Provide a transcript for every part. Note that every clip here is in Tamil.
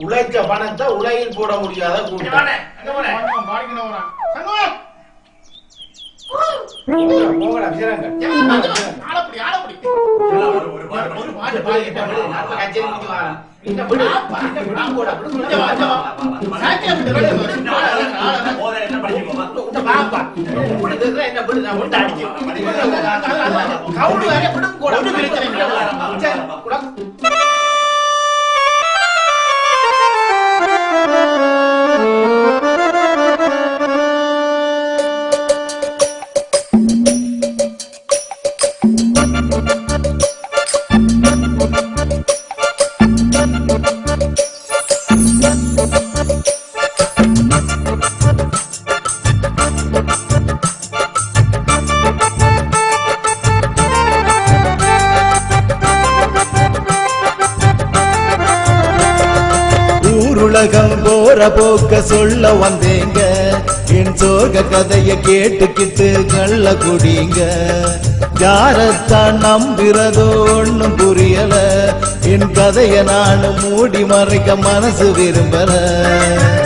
உழைச்ச பணத்தை உலகில் போட முடியாத கூட்டம். உலகம் போற போக்க சொல்ல வந்தேங்க, என் சோக கதைய கேட்டுக்கிட்டு கள்ள குடிங்க. யாரத்தான் நம்புறதோ ஒண்ணும் புரியல, என் கதைய நானும் மூடி மறைக்க மனசு விரும்பல.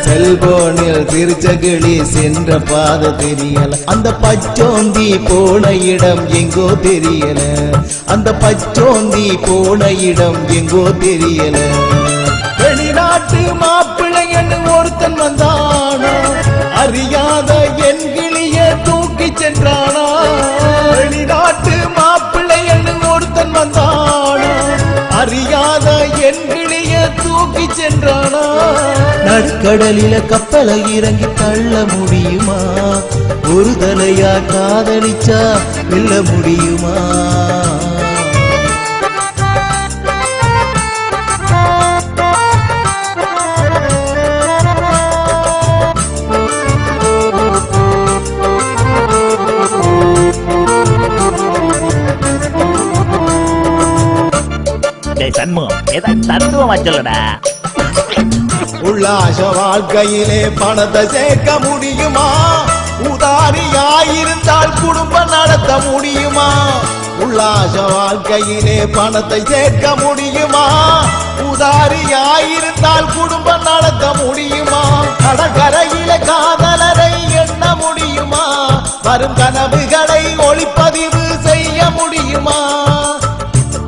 செல்போனில் திருச்சகிளி சென்ற பாத தெரியல, அந்த பச்சோந்தி போன இடம் எங்கோ தெரியல, அந்த பச்சோந்தி போன இடம் எங்கோ தெரியல. வெளிநாட்டு மாப்பிள்ளைன்னு ஒருத்தன் வந்தானா, அறியாத என் கிளிய தூக்கி சென்றானா. வெளிநாட்டு மாப்பிள்ளைன்னு ஒருத்தன் வந்தானா, அறியாத என் கிளிய தூக்கி சென்றானா. நடுக்கடலில கப்பலை இறங்கி தள்ள முடியுமா, ஒரு தலையா காதலிச்சா வெல்ல முடியுமா. உல்லாச வாழ்க்கையிலே பணத்தை சேர்க்க முடியுமா, உதாரியாயிருந்தால் குடும்பம் நடத்த முடியுமா. உல்லாச வாழ்க்கையிலே பணத்தை சேர்க்க முடியுமா, உதாரியாயிருந்தால் குடும்பம் நடத்த முடியுமா. கடற்கரையில காதலரை எண்ண முடியுமா, வரும் கனவுகளை ஒளிப்பதிவு செய்ய முடியுமா.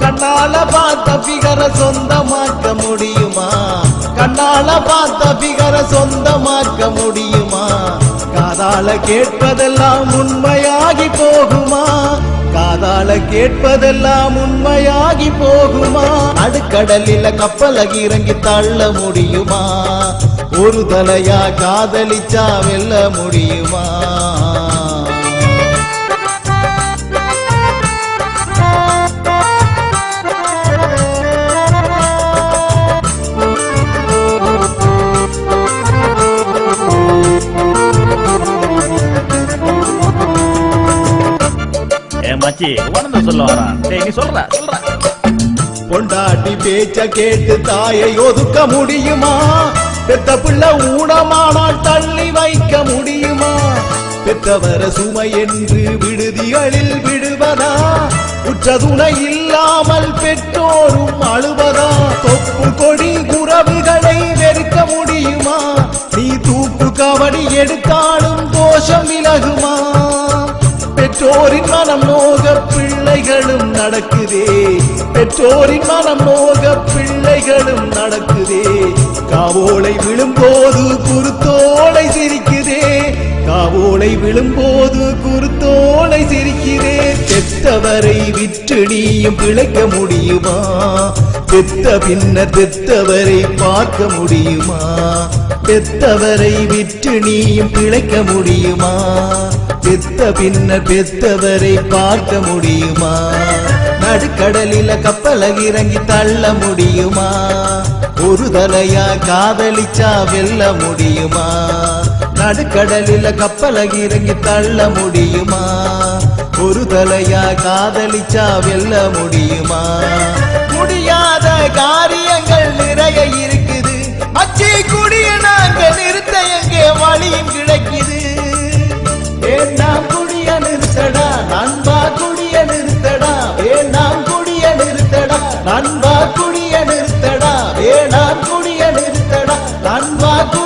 கண்ணால பார்த்த பிகர சொந்தமாக்க முடியுமா, கண்ணால பார்த்த பிகர சொந்தமாக்க முடியுமா. காதால கேட்பதெல்லாம் உண்மையாகி போகுமா, காதால கேட்பதெல்லாம் உண்மையாகி போகுமா. நடுக்கடலில கப்பல இறங்கி தள்ள முடியுமா, ஒரு தலையா காதலிச்சா வெல்ல முடியுமா. பொண்டாட்டி பேச்ச கேட்டு தாயை ஒதுக்க முடியுமா, பெத்த பிள்ளை ஊனமானால் தள்ளி வைக்க முடியுமா. பெற்றவர சுமை என்று விடுதிகளில் விடுவதா, உற்றதுணை இல்லாமல் பெற்றோரும் அழுவதா. தொப்பு கொடி உறவுகளை வெறுக்க முடியுமா, நீ தூக்கு கவடி எடுத்தாலும் தோஷம் விலகுமா. பெற்றோரின் மனம் நோக பிள்ளைகளும் நடக்குதே, பெற்றோரின் மனம் நோக பிள்ளைகளும் நடக்குதே. காவோலை விழும்போது குருத்தோலை சிரிக்குதே, காவோலை விழும்போது குருத்தோலை சிரிக்குதே. பெத்தவரை விற்று நீயும் பிழைக்க முடியுமா, பெத்த பின்ன பெத்தவரை பார்க்க முடியுமா. பெத்தவரை விற்று நீயும் பிழைக்க முடியுமா, பெத்த பின்ன பெத்தவரை பார்க்க முடியுமா. நடுக்கடலில கப்பல இறங்கி தள்ள முடியுமா, ஒரு தலையா காதலிச்சா வெல்ல முடியுமா. நடுக்கடலில கப்பல இறங்கி தள்ள முடியுமா, ஒரு தலையா காதலிச்சா வெல்ல முடியுமா. முடியாத காரியங்கள் நிறைய இருக்குது, மச்சி குடிய நாங்க நிறுத்த எங்கே வழியும் கிடைக்குது. வேண்டாம் குடிய நிறுத்தடா நண்பா, குடிய நிறுத்தடா. வேண்டாம் குடிய நிறுத்தடா நண்பா, குடிய நிறுத்தடா. அன்பாக்கு